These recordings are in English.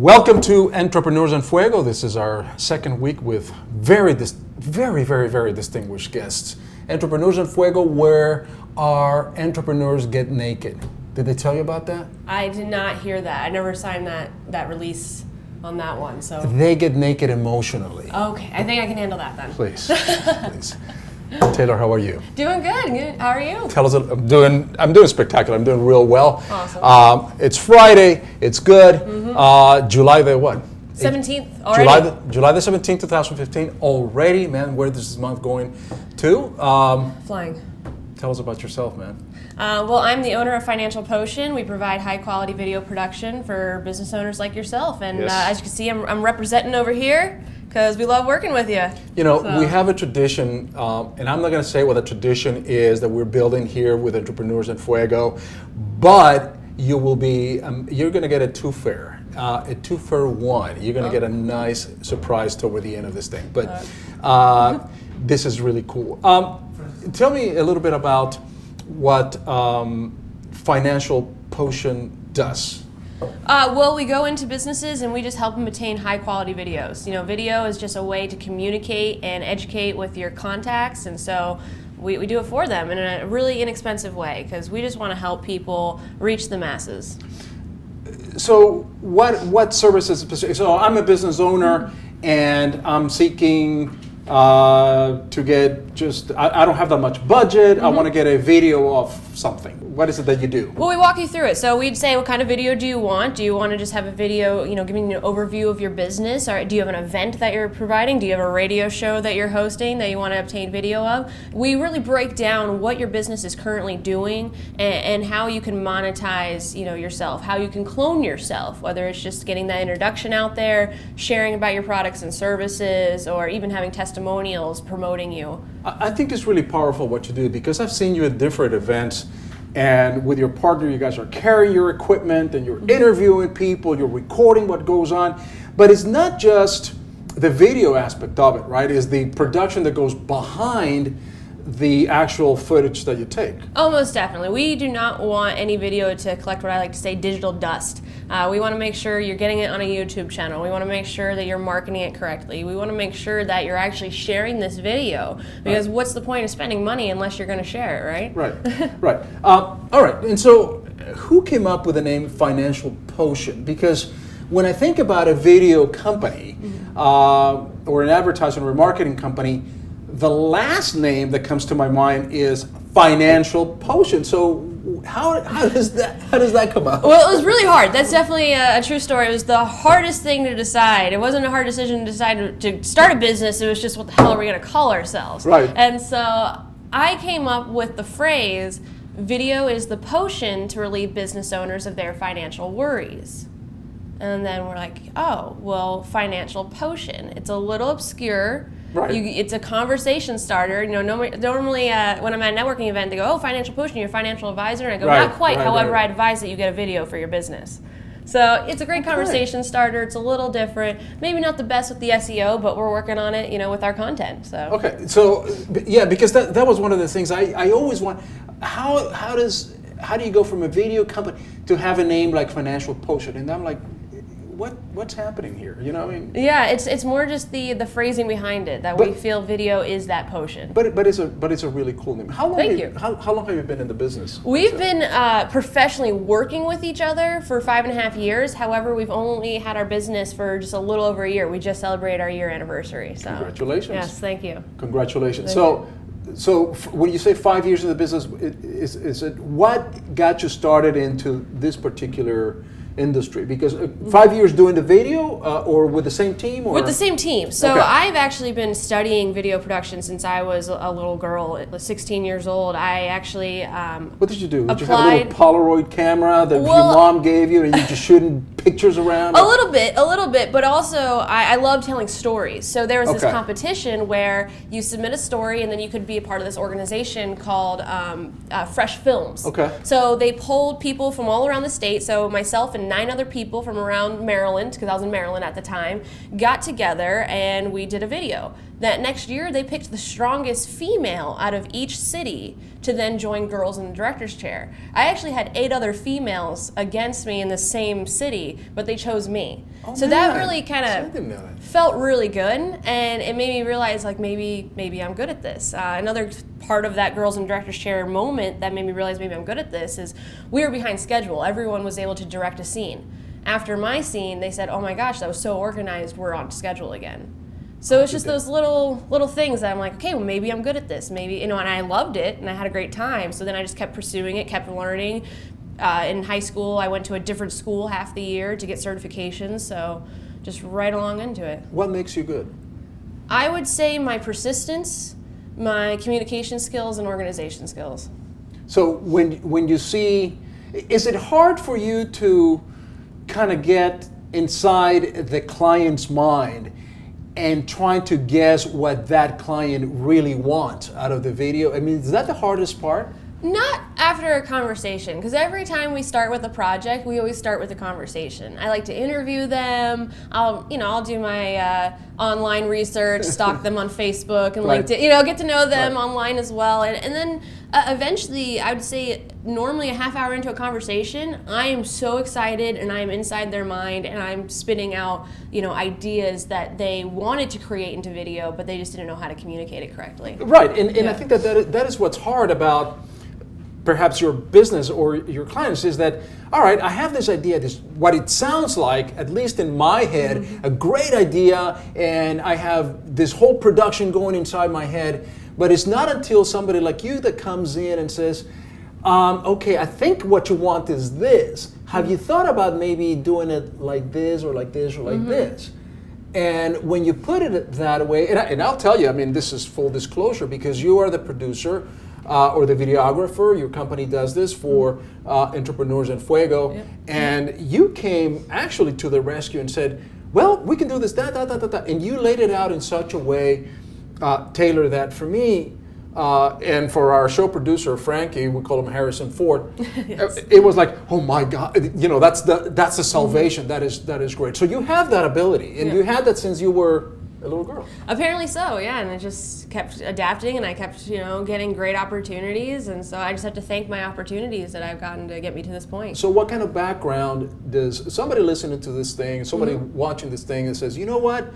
Welcome to Entrepreneurs En Fuego. This is our second week with very distinguished guests. Entrepreneurs En Fuego, where our entrepreneurs get naked. Did they tell you about that? I did not hear that. I never signed that release on that one. So they get naked emotionally. Okay, I think I can handle that then. Please, please. Taylor, how are you? Doing good. How are you? Tell us. I'm doing spectacular. I'm doing real well. Awesome. It's Friday. It's good. July the what? 17th already. July the 17th, 2015. Already, man. Where is this month going to? Flying. Tell us about yourself, man. Well, I'm the owner of Financial Potion. We provide high-quality video production for business owners like yourself. And Yes. as you can see, I'm representing over here because we love working with you. You know, we have a tradition, and I'm not going to say what the tradition is that we're building here with Entrepreneurs En Fuego, but you will be, you're going to get a two for one. You're going to get a nice surprise toward the end of this thing. But this is really cool. Tell me a little bit about what Financial Potion does. Well, we go into businesses and we just help them obtain high-quality videos. You know, video is just a way to communicate and educate with your contacts, and so we do it for them in a really inexpensive way because we just want to help people reach the masses. So what services? So I'm a business owner and I'm seeking to get just, I don't have that much budget. I want to get a video of something. What is it that you do? Well, we walk you through it. So we'd say, what kind of video do you want? Do you want to just have a video, you know, giving you an overview of your business? Or do you have an event that you're providing? Do you have a radio show that you're hosting that you want to obtain video of? We really break down what your business is currently doing and how you can monetize, you know, yourself, how you can clone yourself, whether it's just getting that introduction out there, sharing about your products and services, or even having testimonials promoting you. I think it's really powerful what you do because I've seen you at different events. And with your partner, you guys are carrying your equipment and you're interviewing people, you're recording what goes on. But it's not just the video aspect of it, right? It's the production that goes behind the actual footage that you take. Oh, most definitely. We do not want any video to collect what I like to say digital dust. We want to make sure you're getting it on a YouTube channel. We want to make sure that you're marketing it correctly. We want to make sure that you're actually sharing this video because what's the point of spending money unless you're going to share it, right? Right. All right. And so who came up with the name Financial Potion? Because when I think about a video company or an advertising or marketing company, the last name that comes to my mind is Financial Potion. So how does that come up? Well, it was really hard. That's definitely a true story. It was the hardest thing to decide. It wasn't a hard decision to decide to start a business. It was just what the hell are we going to call ourselves? Right. And so I came up with the phrase, video is the potion to relieve business owners of their financial worries. And then we're like, oh, well, Financial Potion. It's a little obscure. Right. It's a conversation starter. You know, normally when I'm at a networking event, they go, "Oh, Financial Potion, you're a financial advisor," and I go, "Not quite." However, I advise that you get a video for your business. So it's a great conversation starter. It's a little different. Maybe not the best with the SEO, but we're working on it. You know, with our content. So okay. So yeah, because that was one of the things I always want. How do you go from a video company to have a name like Financial Potion? And I'm like, what's happening here? You know, I mean. Yeah, it's more just the phrasing behind it that we feel video is that potion. But it's a really cool name. How long have you been in the business? We've been professionally working with each other for 5.5 years. However, we've only had our business for just a little over a year. We just celebrated our year anniversary. So congratulations. Yes, thank you. Congratulations. So when you say 5 years in the business, is it what got you started into this particular industry? Because 5 years doing the video or with the same team? Or? With the same team. So okay. I've actually been studying video production since I was a little girl, 16 years old. I actually what did you do? Did applied, you have a little Polaroid camera that your mom gave you and you just shooting pictures around? A little bit, but also I love telling stories. So there was this competition where you submit a story and then you could be a part of this organization called Fresh Films. Okay. So they polled people from all around the state, so myself and 9 other people from around Maryland, because I was in Maryland at the time, got together and we did a video. That next year they picked the strongest female out of each city to then join girls in the director's chair. I actually had 8 other females against me in the same city be, but they chose me. Oh, so man. that really kind I didn't know of that. felt really good, and it made me realize like maybe I'm good at this. Another part of that Girls in Directors Chair moment that made me realize maybe I'm good at this is we were behind schedule. Everyone was able to direct a scene. After my scene, they said, "Oh my gosh, that was so organized. We're on schedule again." So it's just those little things that I'm like, okay, well maybe I'm good at this. Maybe, and I loved it and I had a great time. So then I just kept pursuing it, kept learning. In high school, I went to a different school half the year to get certifications. So just right along into it. What makes you good? I would say my persistence, my communication skills, and organization skills. So when you see, is it hard for you to kind of get inside the client's mind and trying to guess what that client really wants out of the video? I mean, is that the hardest part? Not after a conversation, because every time we start with a project, we always start with a conversation. I like to interview them. I'll do my online research, stalk them on Facebook, and Right. LinkedIn. Get to know them Right. online as well. And then eventually, I would say normally a half hour into a conversation, I am so excited and I am inside their mind and I'm spitting out ideas that they wanted to create into video, but they just didn't know how to communicate it correctly. Right, and I think that is what's hard about perhaps your business or your clients is that, all right, I have this idea, this what it sounds like, at least in my head, a great idea, and I have this whole production going inside my head, but it's not until somebody like you that comes in and says, okay, I think what you want is this. Have you thought about maybe doing it like this or like this or like this? And when you put it that way, and I'll tell you, I mean, this is full disclosure because you are the producer or the videographer. Your company does this for Entrepreneurs En Fuego. Yep. And you came actually to the rescue and said, well, we can do this, and you laid it out in such a way, Taylor, that for me, and for our show producer, Frankie, we call him Harrison Ford, Yes. it was like, oh my God, that's the salvation. That is great. So you have that ability, and Yeah. you had that since you were a little girl. Apparently so, yeah, and I just kept adapting and I kept, getting great opportunities, and so I just have to thank my opportunities that I've gotten to get me to this point. So what kind of background does somebody listening to this thing, somebody watching this thing that says, you know what,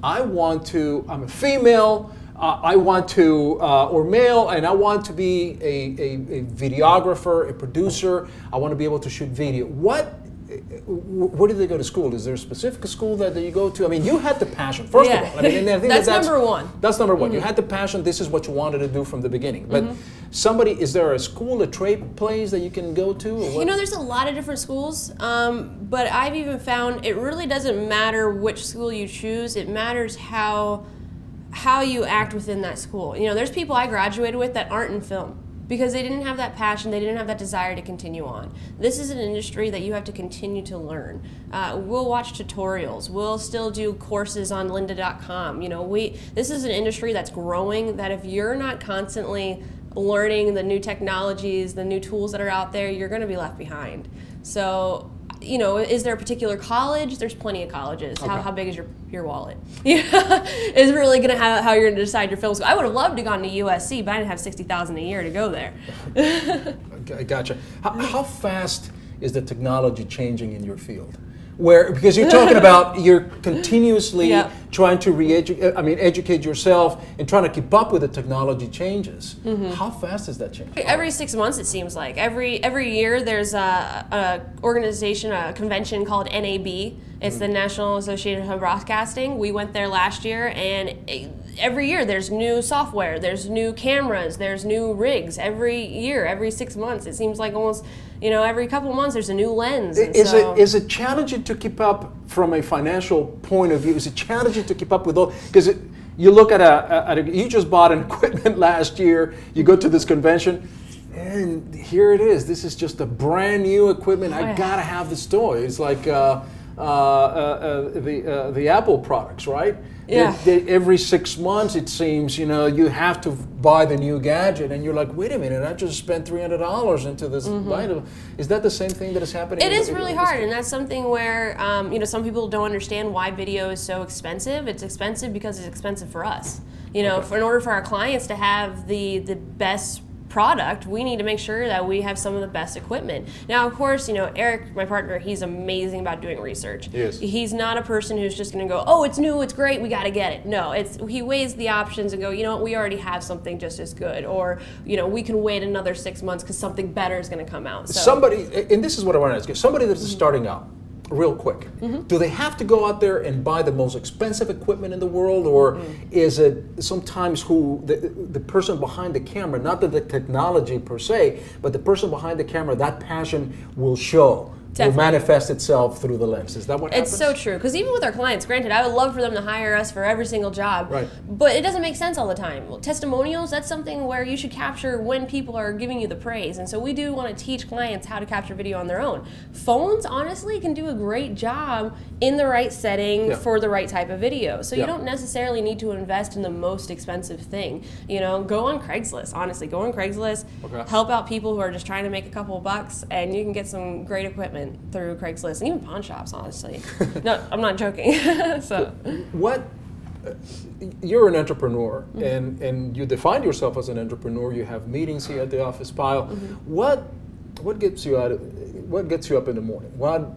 I'm a female, I want to, or male, and I want to be a videographer, a producer, I want to be able to shoot video. Where did they go to school? Is there a specific school that you go to? I mean, you had the passion, first of all. I mean, and I think that's number one. That's number one. You had the passion. This is what you wanted to do from the beginning. But is there a school, a trade place that you can go to? Or what? There's a lot of different schools, but I've even found it really doesn't matter which school you choose. It matters how you act within that school. There's people I graduated with that aren't in film because they didn't have that passion, they didn't have that desire to continue on. This is an industry that you have to continue to learn. We'll watch tutorials, we'll still do courses on lynda.com. This is an industry that's growing, that if you're not constantly learning the new technologies, the new tools that are out there, you're gonna be left behind. So, is there a particular college? There's plenty of colleges. Okay. How big is your wallet? Is really going to have how you're going to decide your film school. I would have loved to gone to USC, but I didn't have $60,000 a year to go there. I gotcha. How fast is the technology changing in your field? Because you're talking about you're continuously Yeah. trying to educate yourself and trying to keep up with the technology changes. How fast is that changing? Every 6 months, it seems like. Every year, there's a organization, a convention called NAB. It's the National Association of Broadcasting. We went there last year, and every year there's new software, there's new cameras, there's new rigs. Every year, every 6 months, it seems like almost every couple of months there's a new lens. Is it challenging to keep up from a financial point of view? Is it challenging to keep up with all? Because you look at you just bought an equipment last year. You go to this convention, and here it is. This is just a brand new equipment. I gotta have this toy. It's like the Apple products, right? Yeah. Every 6 months, it seems, you have to buy the new gadget, and you're like, wait a minute, I just spent $300 into this item. Is that the same thing that is happening? It is really hard, and that's something where some people don't understand why video is so expensive. It's expensive because it's expensive for us. In order for our clients to have the best product, we need to make sure that we have some of the best equipment. Now, of course, Eric, my partner, he's amazing about doing research. Yes. He's not a person who's just going to go, oh, it's new, it's great, we got to get it. No, he weighs the options and go, you know what, we already have something just as good, or we can wait another 6 months because something better is going to come out. So. Somebody, and this is what I want to ask you, somebody that's starting out, real quick, do they have to go out there and buy the most expensive equipment in the world, or is it sometimes the person behind the camera, not the technology per se, but the person behind the camera, that passion will show? Definitely. Will manifest itself through the lens. Is that what happens? It's so true. Because even with our clients, granted, I would love for them to hire us for every single job. Right. But it doesn't make sense all the time. Well, testimonials, that's something where you should capture when people are giving you the praise. And so we do want to teach clients how to capture video on their own. Phones, honestly, can do a great job in the right setting for the right type of video. So you don't necessarily need to invest in the most expensive thing. Go on Craigslist. Honestly, go on Craigslist. Okay. Help out people who are just trying to make a couple of bucks, and you can get some great equipment through Craigslist and even pawn shops, honestly. No, I'm not joking. So, you're an entrepreneur, and you define yourself as an entrepreneur. You have meetings here at the office pile. What gets you up in the morning? What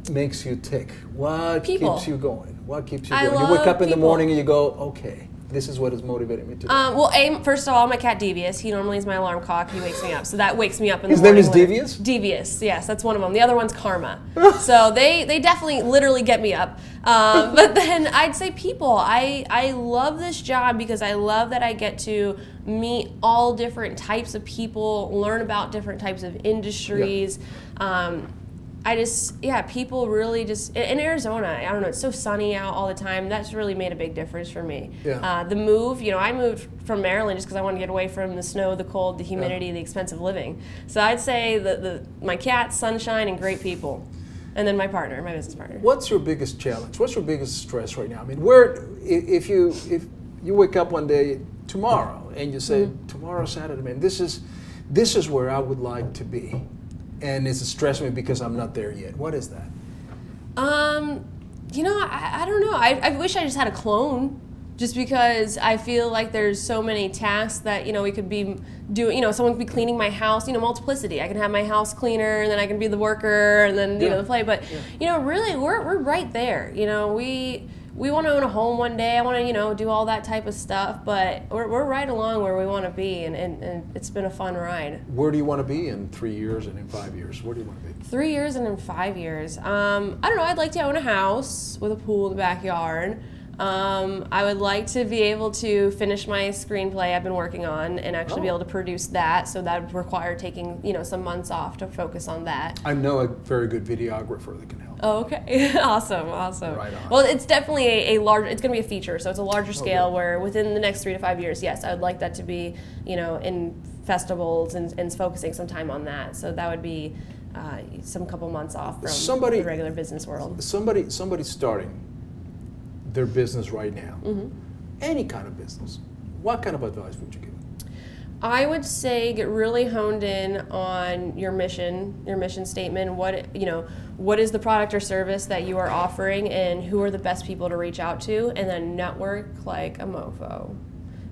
makes you tick? What keeps you going? What keeps you going? You wake up in the morning and you go, okay, this is what is motivating me today. First of all, my cat Devious. He normally is my alarm clock. He wakes me up, so that wakes me up in His the morning. name is Devious? Devious, yes, that's one of them. The other one's Karma. So they definitely, literally get me up. But then I'd say people. I love this job because I love that I get to meet all different types of people, learn about different types of industries. People really just, in Arizona, I don't know, it's so sunny out all the time. That's really made a big difference for me. Yeah. The move, I moved from Maryland just because I wanted to get away from the snow, the cold, the humidity, the expensive living. So I'd say my cat, sunshine, and great people. And then my business partner. What's your biggest challenge? What's your biggest stress right now? I mean, if you wake up one day tomorrow and you say, tomorrow's Saturday, man, this is where I would like to be. And it's stressing me because I'm not there yet. What is that? I don't know. I wish I just had a clone, just because I feel like there's so many tasks that, we could be doing. Someone could be cleaning my house, multiplicity. I can have my house cleaner, and then I can be the worker, and then, the play. But, really, we're right there. We want to own a home one day. I want to, do all that type of stuff, but we're right along where we want to be, and it's been a fun ride. Where do you want to be in 3 years and in 5 years? Where do you want to be? 3 years and in 5 years. I don't know. I'd like to own a house with a pool in the backyard. I would like to be able to finish my screenplay I've been working on and actually be able to produce that. So that would require taking, some months off to focus on that. I know a very good videographer that can help. Oh, okay. Awesome. Right on. Well, it's definitely a large, it's going to be a feature. So it's a larger scale where within the next 3 to 5 years, yes, I would like that to be, in festivals and focusing some time on that. So that would be some couple months off from the regular business world. Somebody starting their business right now, any kind of business, what kind of advice would you give them? I would say get really honed in on your mission statement. What is the product or service that you are offering, and who are the best people to reach out to, and then network like a mofo.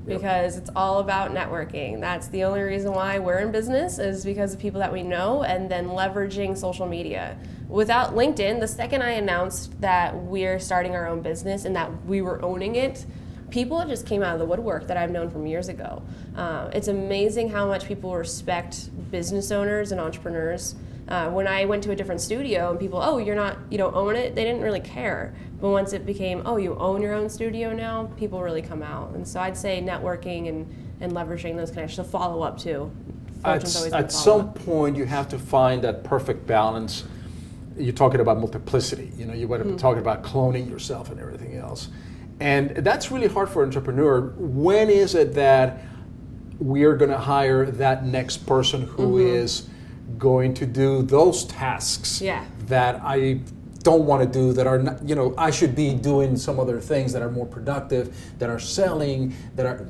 Because it's all about networking. That's the only reason why we're in business, is because of people that we know, and then leveraging social media. Without LinkedIn, the second I announced that we're starting our own business and that we were owning it, people just came out of the woodwork that I've known from years ago. It's amazing how much people respect business owners and entrepreneurs. When I went to a different studio and people, you don't own it, they didn't really care. But once it became, you own your own studio now, people really come out. And so I'd say networking and leveraging those connections, to follow up too. At some point, you have to find that perfect balance. You're talking about multiplicity. You want to be talking about cloning yourself and everything else. And that's really hard for an entrepreneur. When is it that we are going to hire that next person who is going to do those tasks that I don't want to do, that are not, I should be doing some other things that are more productive, that are selling, that are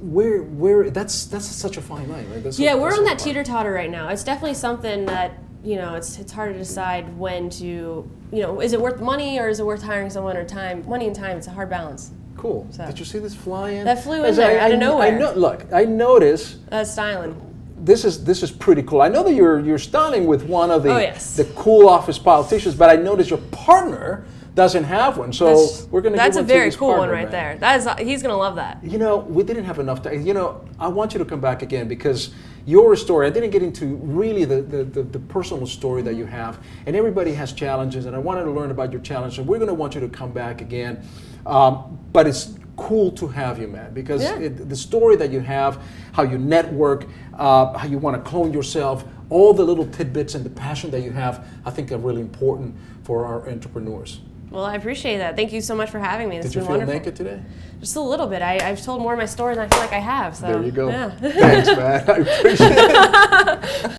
where that's such a fine line, right? We're on that teeter-totter right now. It's definitely something that it's hard to decide when to, is it worth money or is it worth hiring someone, or time? Money and time, it's a hard balance. Cool. So. Did you see this fly in? That flew in there out of nowhere. Look, I noticed. That's styling. This is pretty cool. I know that you're styling with one of the yes. cool office politicians, but I noticed your partner doesn't have one. So we're going to. That's give a one to very this cool partner, one right man. there. That is, he's gonna love that. You know, we didn't have enough time. You know, I want you to come back again because your story, I didn't get into really the personal story that you have. And everybody has challenges, and I wanted to learn about your challenge. And we're going to want you to come back again. But it's cool to have you, man, because the story that you have, how you network, how you want to clone yourself, all the little tidbits and the passion that you have, I think are really important for our entrepreneurs. Well, I appreciate that. Thank you so much for having me. This Did you has feel been wonderful. naked today? Just a little bit. I've told more of my story than I feel like I have. So There you go. Yeah. Thanks, man. I appreciate it.